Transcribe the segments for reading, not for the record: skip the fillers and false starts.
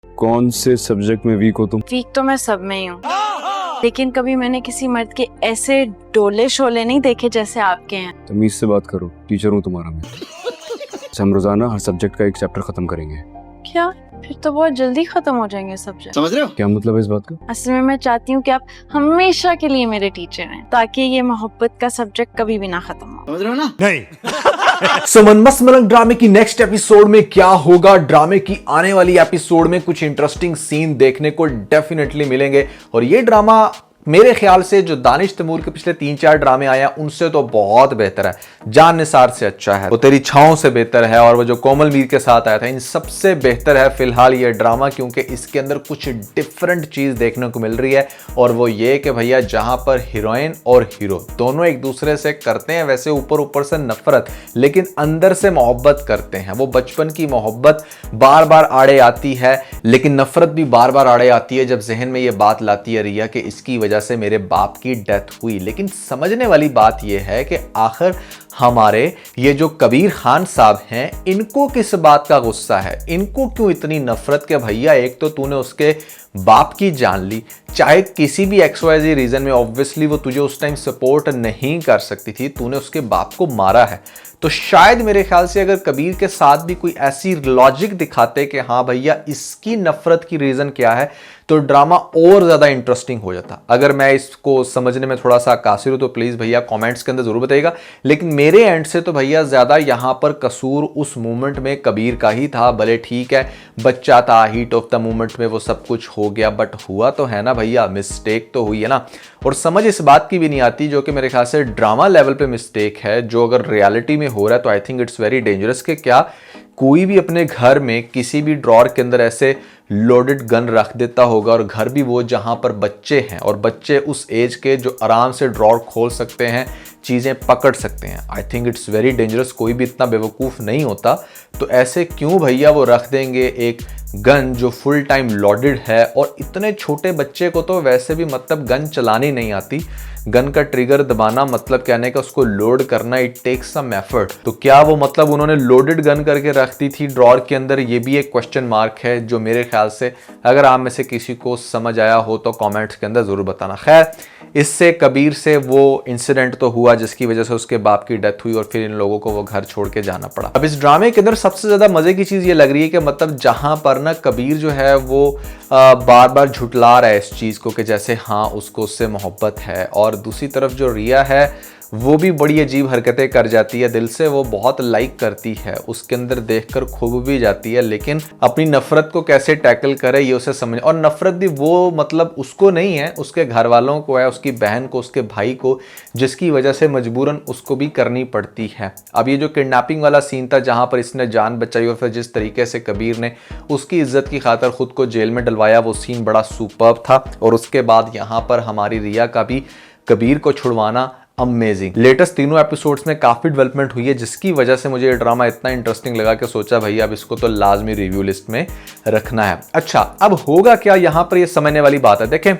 कौन से सब्जेक्ट में वीक हो तुम? वीक तो मैं सब में ही हूँ, लेकिन कभी मैंने किसी मर्द के ऐसे डोले शोले नहीं देखे जैसे आपके हैं। तमीज से बात करो, टीचर हूँ तुम्हारा मैं। हम रोजाना हर सब्जेक्ट का एक चैप्टर खत्म करेंगे। क्या? फिर तो बहुत जल्दी खत्म हो जाएंगे सब्जेक्ट। समझ रहे हो? क्या मतलब है इस बात का? असल में मैं चाहती हूँ कि आप हमेशा के लिए मेरे टीचर हैं, ताकि ये मोहब्बत का सब्जेक्ट कभी भी ना खत्म हो। समझ रहे हो ना? नहीं। सुमन मस्त मलंग ड्रामे की नेक्स्ट एपिसोड में क्या होगा? ड्रामे की आने वाली एपिसोड में कुछ इंटरेस्टिंग सीन देखने को डेफिनेटली मिलेंगे और ये ड्रामा मेरे ख्याल से जो दानिश तैमूर के पिछले 3-4 ड्रामे आए हैं उनसे तो बहुत बेहतर है। जान निसार से अच्छा है, वो तेरी छाओं से बेहतर है, और वो जो कोमल मीर के साथ आया था इन सबसे बेहतर है फिलहाल ये ड्रामा, क्योंकि इसके अंदर कुछ डिफरेंट चीज देखने को मिल रही है। और वो ये कि भैया जहां पर हीरोइन और हीरो दोनों एक दूसरे से करते हैं वैसे ऊपर ऊपर से नफरत, लेकिन अंदर से मोहब्बत करते हैं। वो बचपन की मोहब्बत बार बार आड़े आती है, लेकिन नफरत भी बार बार आड़े आती है जब जहन में ये बात लाती है रिया कि इसकी वजह से मेरे बाप की डेथ हुई। लेकिन समझने वाली बात यह है कि आखिर हमारे ये जो कबीर खान साहब हैं इनको किस बात का गुस्सा है, इनको क्यों इतनी नफरत के भैया एक तो तूने उसके बाप की जान ली, चाहे किसी भी XYZ रीजन में, ऑब्वियसली वो तुझे उस टाइम सपोर्ट नहीं कर सकती थी, तूने उसके बाप को मारा है। तो शायद मेरे ख्याल से अगर कबीर के साथ भी कोई ऐसी लॉजिक दिखाते कि हाँ भैया इसकी नफरत की रीजन क्या है, तो ड्रामा और ज्यादा इंटरेस्टिंग हो जाता। अगर मैं इसको समझने में थोड़ा सा कासिर हूं तो प्लीज भैया कमेंट्स के अंदर जरूर बताइएगा। लेकिन मेरे एंड से तो भैया ज्यादा यहां पर कसूर उस मोमेंट में कबीर का ही था। भले ठीक है बच्चा था, हीट ऑफ द मोमेंट में वो सब कुछ हो गया, बट हुआ तो है ना भैया, मिस्टेक तो हुई है ना। और समझ इस बात की भी नहीं आती, जो कि मेरे ख्याल से ड्रामा लेवल पे मिस्टेक है, जो अगर रियलिटी में हो रहा है तो I think it's very dangerous. कि क्या कोई भी अपने घर में किसी भी ड्रॉर के अंदर ऐसे लोडेड गन रख देता होगा, और घर भी वो जहां पर बच्चे हैं, और बच्चे उस एज के जो आराम से ड्रॉर खोल सकते हैं, चीजें पकड़ सकते हैं। I think it's very dangerous. कोई भी इतना बेवकूफ नहीं होता, तो ऐसे क्यों भैया वो रख देंगे एक गन जो फुल टाइम लोडेड है। और इतने छोटे बच्चे को तो वैसे भी मतलब गन चलानी नहीं आती, गन का ट्रिगर दबाना मतलब कहने का उसको लोड करना, इट टेक्स सम एफर्ट। तो क्या वो मतलब उन्होंने लोडेड गन करके रख दी थी ड्रॉर के अंदर, ये भी एक क्वेश्चन मार्क है, जो मेरे ख्याल से अगर आप में से किसी को समझ आया हो तो कमेंट्स के अंदर जरूर बताना। खैर, इससे कबीर से वो इंसिडेंट तो हुआ जिसकी वजह से उसके बाप की डेथ हुई और फिर इन लोगों को वो घर छोड़ के जाना पड़ा। अब इस ड्रामे के अंदर सबसे ज्यादा मजे की चीज ये लग रही है कि मतलब जहां पर ना कबीर जो है वो बार बार झुटला रहा है इस चीज को कि जैसे हाँ उसको उससे मोहब्बत है, और दूसरी तरफ जो रिया है वो भी बड़ी अजीब हरकतें कर जाती है, दिल से वो बहुत लाइक करती है, उसके अंदर देखकर खूब भी जाती है, लेकिन अपनी नफरत को कैसे टैकल करे ये उसे समझ। और नफरत भी वो मतलब उसको नहीं है, उसके घर वालों को है, उसकी बहन को, उसके भाई को, जिसकी वजह से मजबूरन उसको भी करनी पड़ती है। अब ये जो किडनैपिंग वाला सीन था जहां पर इसने जान बचाई और फिर जिस तरीके से कबीर ने उसकी इज्जत की खातर खुद को जेल में डलवाया, वो सीन बड़ा सुपर्ब था। और उसके बाद यहाँ पर हमारी रिया का भी कबीर को छुड़वाना अमेजिंग। लेटेस्ट तीनों एपिसोड्स में काफी डेवलपमेंट हुई है, जिसकी वजह से मुझे ये ड्रामा इतना इंटरेस्टिंग लगा कि सोचा भैया अब इसको तो लाजमी रिव्यू लिस्ट में रखना है। अच्छा, अब होगा क्या यहाँ पर, ये समझने वाली बात है। देखें,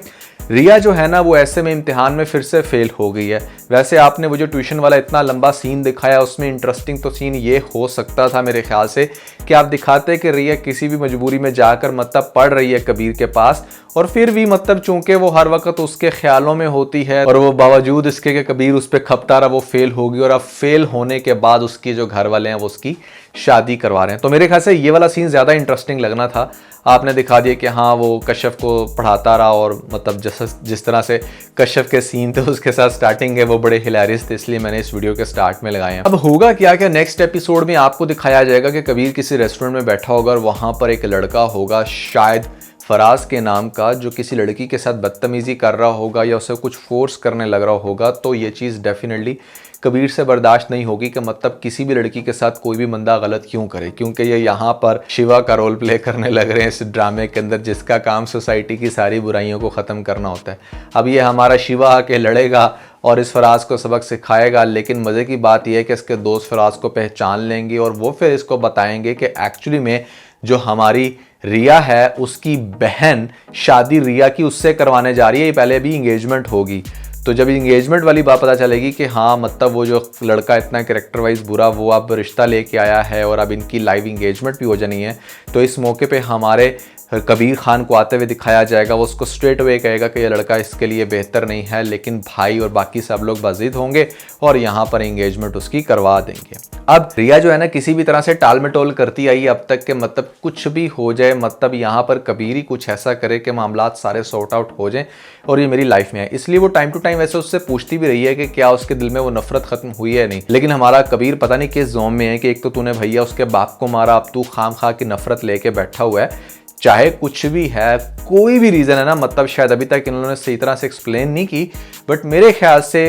रिया जो है ना वो ऐसे में इम्तिहान में फिर से फेल हो गई है। वैसे आपने वो जो ट्यूशन वाला इतना लंबा सीन दिखाया उसमें इंटरेस्टिंग तो सीन ये हो सकता था मेरे ख्याल से कि आप दिखाते कि रिया किसी भी मजबूरी में जाकर मतलब पढ़ रही है कबीर के पास, और फिर भी मतलब चूंकि वो हर वक्त उसके ख्यालों में होती है और वो बावजूद इसके कि कबीर उस पर खपता रहा, वो फेल होगी, और अब फेल होने के बाद उसके जो घर वाले हैं वो उसकी शादी करवा रहे हैं। तो मेरे ख्याल से ये वाला सीन ज्यादा इंटरेस्टिंग लगना था। आपने दिखा दिया कि हाँ वो कश्यप को पढ़ाता रहा, और मतलब जिस तरह से कश्यप के सीन थे उसके साथ स्टार्टिंग है वो बड़े हिलेरियस थे, इसलिए मैंने इस वीडियो के स्टार्ट में लगाए हैं। अब होगा क्या क्या नेक्स्ट एपिसोड में आपको दिखाया जाएगा कि कबीर किसी रेस्टोरेंट में बैठा होगा और वहां पर एक लड़का होगा शायद फराज के नाम का, जो किसी लड़की के साथ बदतमीजी कर रहा होगा या उसे कुछ फोर्स करने लग रहा होगा। तो ये चीज़ डेफिनेटली कबीर से बर्दाश्त नहीं होगी कि मतलब किसी भी लड़की के साथ कोई भी बंदा गलत क्यों करे, क्योंकि ये यहाँ पर शिवा का रोल प्ले करने लग रहे हैं इस ड्रामे के अंदर, जिसका काम सोसाइटी की सारी बुराइयों को ख़त्म करना होता है। अब ये हमारा शिवा आके लड़ेगा और इस फराज को सबक सिखाएगा, लेकिन मज़े की बात यह है कि इसके दोस्त फराज को पहचान लेंगे और वो फिर इसको बताएंगे कि एक्चुअली में जो हमारी रिया है उसकी बहन शादी रिया की उससे करवाने जा रही है, पहले भी इंगेजमेंट होगी। तो जब इंगेजमेंट वाली बात पता चलेगी कि हाँ मतलब वो जो लड़का इतना कैरेक्टर वाइज बुरा वो अब रिश्ता लेके आया है और अब इनकी लाइव इंगेजमेंट भी हो जानी है, तो इस मौके पे हमारे कबीर खान को आते हुए दिखाया जाएगा, वो उसको स्ट्रेट अवे कहेगा कि ये लड़का इसके लिए बेहतर नहीं है, लेकिन भाई और बाकी सब लोग बाजिद होंगे और यहाँ पर एंगेजमेंट उसकी करवा देंगे। अब रिया जो है ना किसी भी तरह से टाल मटोल करती आई अब तक के, मतलब कुछ भी हो जाए, मतलब यहाँ पर कबीर ही कुछ ऐसा करे कि मामलात सारे सॉर्ट आउट हो जाएं और ये मेरी लाइफ में है। इसलिए वो टाइम टू टाइम वैसे उससे पूछती भी रही है कि क्या उसके दिल में वो नफरत खत्म हुई है नहीं। लेकिन हमारा कबीर पता नहीं किस जोम में है कि एक तो तूने भैया उसके बाप को मारा, अब तू खाम खा की नफरत लेके बैठा हुआ है। चाहे कुछ भी है, कोई भी रीजन है ना, मतलब शायद अभी तक इन्होंने सही तरह से एक्सप्लेन नहीं की, बट मेरे ख्याल से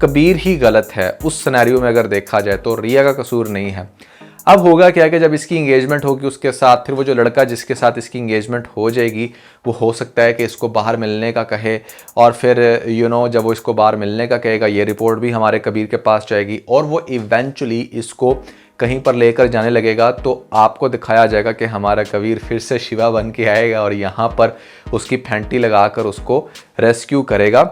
कबीर ही गलत है उस सिनेरियो में अगर देखा जाए तो, रिया का कसूर नहीं है। अब होगा क्या कि जब इसकी इंगेजमेंट होगी उसके साथ, फिर वो जो लड़का जिसके साथ इसकी इंगेजमेंट हो जाएगी वो हो सकता है कि इसको बाहर मिलने का कहे, और फिर जब वो इसको बाहर मिलने का कहेगा ये रिपोर्ट भी हमारे कबीर के पास जाएगी और वो इवेंचुअली इसको कहीं पर लेकर जाने लगेगा। तो आपको दिखाया जाएगा कि हमारा कबीर फिर से शिवा बन के आएगा और यहाँ पर उसकी फैंटी लगाकर उसको रेस्क्यू करेगा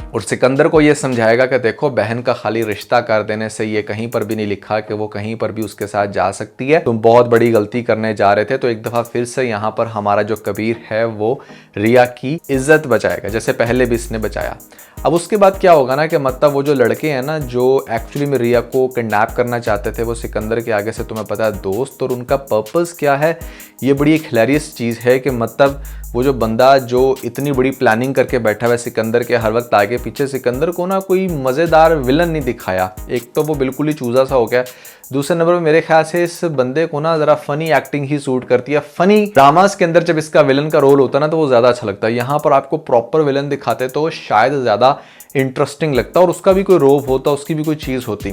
और सिकंदर को ये समझाएगा कि देखो बहन का खाली रिश्ता कर देने से ये कहीं पर भी नहीं लिखा कि वो कहीं पर भी उसके साथ जा सकती है, तुम बहुत बड़ी गलती करने जा रहे थे। तो एक दफ़ा फिर से यहाँ पर हमारा जो कबीर है वो रिया की इज्जत बचाएगा जैसे पहले भी इसने बचाया। अब उसके बाद क्या होगा ना कि मतलब वो जो लड़के हैं ना जो एक्चुअली में रिया को किडनैप करना चाहते थे, वो सिकंदर के आगे से तुम्हें पता है दोस्त, और उनका पर्पस क्या है ये बड़ी एक हिलेरियस चीज़ है कि मतलब वो जो बंदा जो इतनी बड़ी प्लानिंग करके बैठा हुआ है सिकंदर के हर वक्त आगे पीछे, सिकंदर को ना कोई मज़ेदार विलन नहीं दिखाया। एक तो वो बिल्कुल ही चूजा सा हो गया, दूसरे नंबर पे मेरे ख्याल से इस बंदे को ना ज़रा फनी एक्टिंग ही सूट करती है। फनी ड्रामास के अंदर जब इसका विलन का रोल होता है ना तो वो ज़्यादा अच्छा लगता है। यहाँ पर आपको प्रॉपर विलन दिखाते तो शायद ज़्यादा इंटरेस्टिंग लगता और उसका भी कोई रोब होता, उसकी भी कोई चीज़ होती।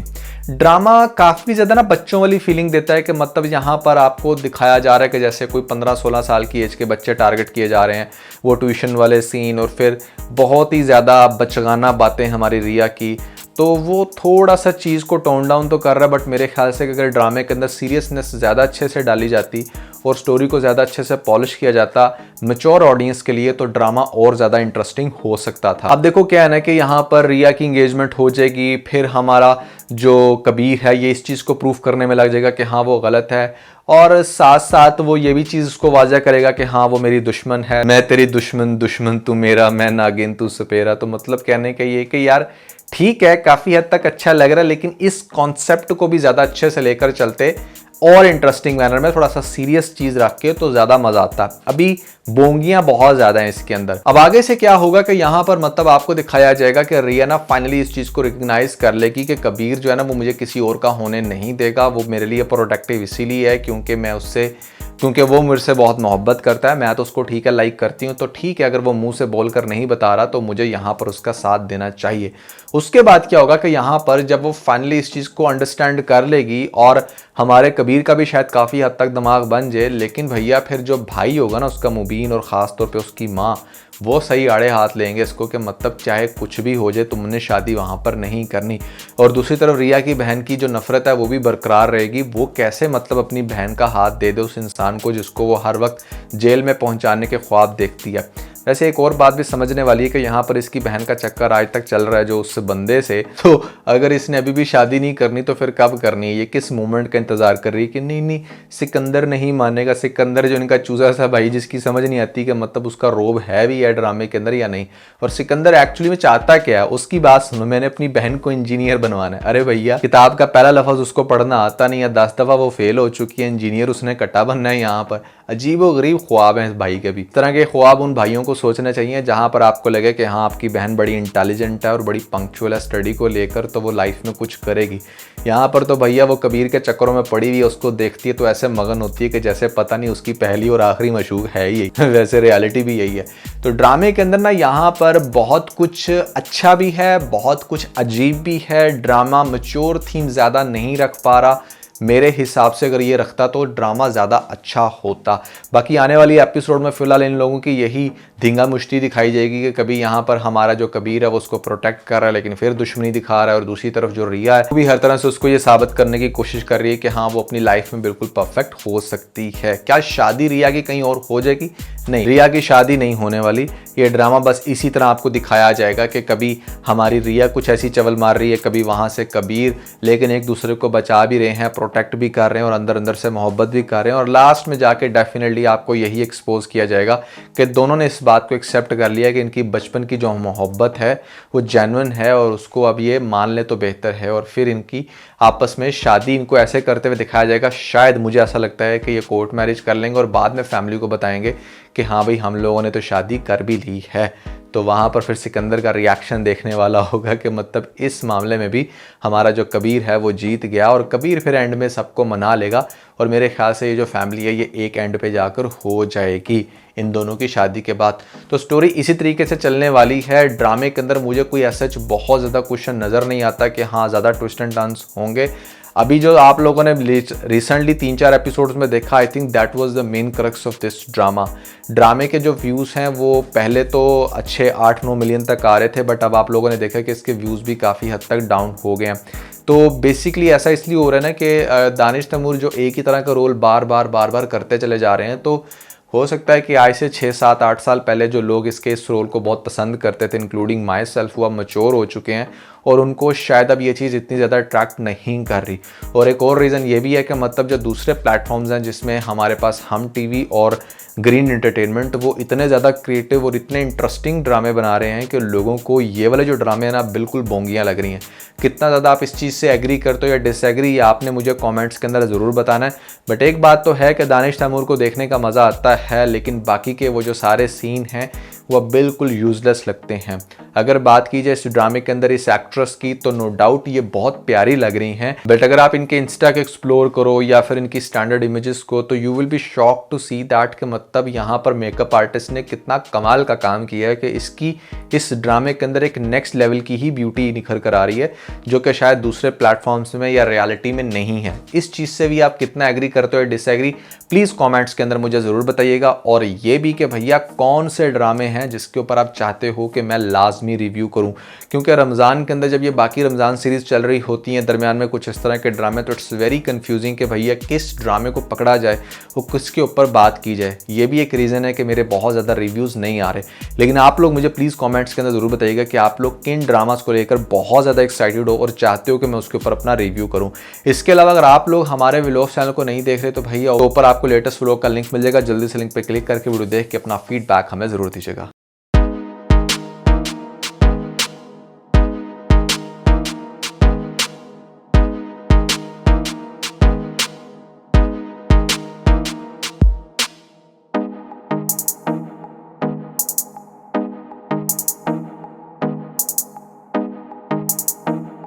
ड्रामा काफ़ी ज़्यादा ना बच्चों वाली फीलिंग देता है कि मतलब यहाँ पर आपको दिखाया जा रहा है कि जैसे कोई 15-16 साल की एज के बच्चे टारगेट किए जा रहे हैं, वो ट्यूशन वाले सीन और फिर बहुत ही ज़्यादा बचगाना बातें हमारी रिया की, तो वो थोड़ा सा चीज़ को टोन डाउन तो कर रहा है। बट मेरे ख्याल से अगर ड्रामे के अंदर सीरियसनेस ज़्यादा अच्छे से डाली जाती और स्टोरी को ज़्यादा अच्छे से पॉलिश किया जाता मैच्योर ऑडियंस के लिए, तो ड्रामा और ज़्यादा इंटरेस्टिंग हो सकता था। अब देखो क्या है ना कि यहाँ पर रिया की इंगेजमेंट हो जाएगी, फिर हमारा जो कबीर है ये इस चीज़ को प्रूफ करने में लग जाएगा कि हाँ वो गलत है, और साथ साथ वो ये भी चीज़ उसको वाज़ा करेगा कि हाँ वो मेरी दुश्मन है, मैं तेरी दुश्मन, दुश्मन तू मेरा, मैं नागिन तू सपेरा। तो मतलब कहने का ये कि यार ठीक है, काफ़ी हद तक अच्छा लग रहा है, लेकिन इस कॉन्सेप्ट को भी ज़्यादा अच्छे से लेकर चलते और इंटरेस्टिंग मैनर में, थोड़ा सा सीरियस चीज़ रख के, तो ज़्यादा मज़ा आता। अभी बोंगियां बहुत ज़्यादा हैं इसके अंदर। अब आगे से क्या होगा कि यहाँ पर मतलब आपको दिखाया जाएगा कि रिया ना फाइनली इस चीज़ को रिकग्नाइज कर लेगी कि कबीर जो है ना वो मुझे किसी और का होने नहीं देगा, वो मेरे लिए प्रोटेक्टिव इसीलिए है क्योंकि वो मेरे से बहुत मोहब्बत करता है। मैं तो उसको ठीक है लाइक करती हूँ, तो ठीक है अगर वो मुंह से बोलकर नहीं बता रहा तो मुझे यहाँ पर उसका साथ देना चाहिए। उसके बाद क्या होगा कि यहाँ पर जब वो फाइनली इस चीज़ को अंडरस्टैंड कर लेगी और हमारे कबीर का भी शायद काफ़ी हद तक दिमाग बन जाए, लेकिन भैया फिर जो भाई होगा ना उसका मुबीन और ख़ास तौर पे उसकी माँ, वो सही आड़े हाथ लेंगे इसको कि मतलब चाहे कुछ भी हो जाए तुमने शादी वहाँ पर नहीं करनी। और दूसरी तरफ रिया की बहन की जो नफरत है वो भी बरकरार रहेगी। वो कैसे मतलब अपनी बहन का हाथ दे दे उस इंसान को जिसको वो हर वक्त जेल में पहुँचाने के ख्वाब देखती है। वैसे एक और बात भी समझने वाली है कि यहाँ पर इसकी बहन का चक्कर आज तक चल रहा है जो उस बंदे से, तो अगर इसने अभी भी शादी नहीं करनी तो फिर कब करनी है? ये किस मोमेंट का इंतजार कर रही है कि नहीं सिकंदर नहीं मानेगा। सिकंदर जो इनका चूजा सा भाई जिसकी समझ नहीं आती कि मतलब उसका रोब है भी है ड्रामे के अंदर या नहीं, और सिकंदर एक्चुअली में चाहता क्या है। उसकी बात सुनो, मैंने अपनी बहन को इंजीनियर बनवाना है। अरे भैया किताब का पहला लफ्ज उसको पढ़ना आता नहीं है, 10 दफ़ा वो फेल हो चुकी है, इंजीनियर उसने कटा बनना है। यहाँ पर अजीब व गरीब ख्वाब हैं इस भाई के भी। इस तरह के ख्वाब उन भाइयों को सोचना चाहिए जहाँ पर आपको लगे कि हाँ आपकी बहन बड़ी इंटेलिजेंट है और बड़ी पंक्चुअल है स्टडी को लेकर, तो वो लाइफ में कुछ करेगी। यहाँ पर तो भैया वो कबीर के चक्करों में पड़ी हुई है, उसको देखती है तो ऐसे मगन होती है कि जैसे पता नहीं उसकी पहली और आखिरी मशूक है ही वैसे रियलिटी भी यही है। तो ड्रामे के अंदर ना यहाँ पर बहुत कुछ अच्छा भी है, बहुत कुछ अजीब भी है। ड्रामा मैच्योर थीम ज़्यादा नहीं रख पा रहा मेरे हिसाब से। अगर ये रखता तो ड्रामा ज़्यादा अच्छा होता। बाकी आने वाली एपिसोड में फ़िलहाल इन लोगों की यही धींगा मुश्ती दिखाई जाएगी कि कभी यहाँ पर हमारा जो कबीर है वो उसको प्रोटेक्ट कर रहा है लेकिन फिर दुश्मनी दिखा रहा है, और दूसरी तरफ जो रिया है वो भी हर तरह से उसको ये साबित करने की कोशिश कर रही है कि हाँ वो अपनी लाइफ में बिल्कुल परफेक्ट हो सकती है। क्या शादी रिया की कहीं और हो जाएगी? नहीं, रिया की शादी नहीं होने वाली। ये ड्रामा बस इसी तरह आपको दिखाया जाएगा कि कभी हमारी रिया कुछ ऐसी चवल मार रही है, कभी वहाँ से कबीर, लेकिन एक दूसरे को बचा भी रहे हैं, प्रोटेक्ट भी कर रहे हैं और अंदर अंदर से मोहब्बत भी कर रहे हैं। और लास्ट में जाके डेफिनेटली आपको यही एक्सपोज किया जाएगा कि दोनों ने इस बात को एक्सेप्ट कर लिया कि इनकी बचपन की जो मोहब्बत है वो जेन्युइन है और उसको अब ये मान ले तो बेहतर है। और फिर इनकी आपस में शादी इनको ऐसे करते हुए दिखाया जाएगा, शायद मुझे ऐसा लगता है कि ये कोर्ट मैरिज कर लेंगे और बाद में फैमिली को बताएंगे कि हाँ भाई हम लोगों ने तो शादी कर भी ली है। तो वहाँ पर फिर सिकंदर का रिएक्शन देखने वाला होगा कि मतलब इस मामले में भी हमारा जो कबीर है वो जीत गया और कबीर फिर एंड में सबको मना लेगा। और मेरे ख्याल से ये जो फैमिली है ये एक एंड पे जाकर हो जाएगी इन दोनों की शादी के बाद। तो स्टोरी इसी तरीके से चलने वाली है। ड्रामे के अंदर मुझे कोई ऐसा बहुत ज़्यादा क्वेश्चन नज़र नहीं आता कि हाँ ज़्यादा ट्विस्ट एंड टर्न्स होंगे। अभी जो आप लोगों ने रिसेंटली 3-4 एपिसोड्स में देखा, I think that was the main crux of this drama. ड्रामे के जो व्यूज़ हैं वो पहले तो अच्छे 8-9 मिलियन तक आ रहे थे, बट अब आप लोगों ने देखा कि इसके व्यूज़ भी काफ़ी हद तक डाउन हो गए हैं। तो बेसिकली ऐसा इसलिए हो रहा है ना कि दानिश तैमूर जो एक ही तरह का रोल बार बार करते चले जा रहे हैं, तो हो सकता है कि आज से 6-7-8 साल पहले जो लोग इस रोल को बहुत पसंद करते थे, इंक्लूडिंग माई सेल्फ, वो अब मैच्योर हो चुके हैं और उनको शायद अब ये चीज़ इतनी ज़्यादा अट्रैक्ट नहीं कर रही। और एक और रीज़न ये भी है कि मतलब जो दूसरे प्लेटफॉर्म्स हैं जिसमें हमारे पास हम टीवी और ग्रीन एंटरटेनमेंट, वो इतने ज़्यादा क्रिएटिव और इतने इंटरेस्टिंग ड्रामे बना रहे हैं कि लोगों को ये वाले जो ड्रामे हैं ना बिल्कुल बोंगियाँ लग रही हैं। कितना ज़्यादा आप इस चीज़ से एग्री करते हो या डिसएग्री, या आपने मुझे कमेंट्स के अंदर ज़रूर बताना है। बट एक बात तो है कि दानिश तैमूर को देखने का मज़ा आता है, लेकिन बाकी के वो जो सारे सीन हैं वह बिल्कुल यूजलेस लगते हैं। अगर बात की जाए इस ड्रामे के अंदर इस एक्ट्रेस की, तो नो डाउट ये बहुत प्यारी लग रही हैं, बट अगर आप इनके इंस्टा के एक्सप्लोर करो या फिर इनकी स्टैंडर्ड इमेजेस को, तो you will be shock to see that कि मतलब यहाँ पर मेकअप आर्टिस्ट ने कितना कमाल का काम किया है कि इसकी इस ड्रामे के अंदर एक नेक्स्ट लेवल की ही ब्यूटी निखर कर आ रही है, जो कि शायद दूसरे प्लेटफॉर्म्स में या रियलिटी में नहीं है। इस चीज़ से भी आप कितना एग्री करते हो या डिसएग्री, प्लीज़ कॉमेंट्स के अंदर मुझे ज़रूर बताइएगा। और ये भी कि भैया कौन से ड्रामे हैं जिसके ऊपर आप चाहते हो कि मैं लाजमी रिव्यू करूं, क्योंकि रमज़ान के अंदर जब ये बाकी रमज़ान सीरीज़ चल रही होती हैं, दरमियान में कुछ इस तरह के ड्रामे, तो इट्स वेरी कंफ्यूजिंग कि भैया किस ड्रामे को पकड़ा जाए, वो किसके ऊपर बात की जाए। ये भी एक रीज़न है कि मेरे बहुत ज़्यादा रिव्यूज़ नहीं आ रहे। लेकिन आप लोग मुझे प्लीज़ कॉमेंट्स के अंदर ज़रूर बताइएगा कि आप लोग किन ड्रामास को लेकर बहुत ज़्यादा एक्साइटेड हो और चाहते हो कि मैं उसके ऊपर अपना रिव्यू करूँ। इसके अलावा अगर आप लोग हमारे व्लॉग चैनल को नहीं देख रहे, तो भैया ऊपर आपको लेटेस्ट व्लॉग का लिंक मिल जाएगा, जल्दी से लिंक पर क्लिक करके वीडियो देख के अपना फीडबैक हमें ज़रूर दीजिएगा।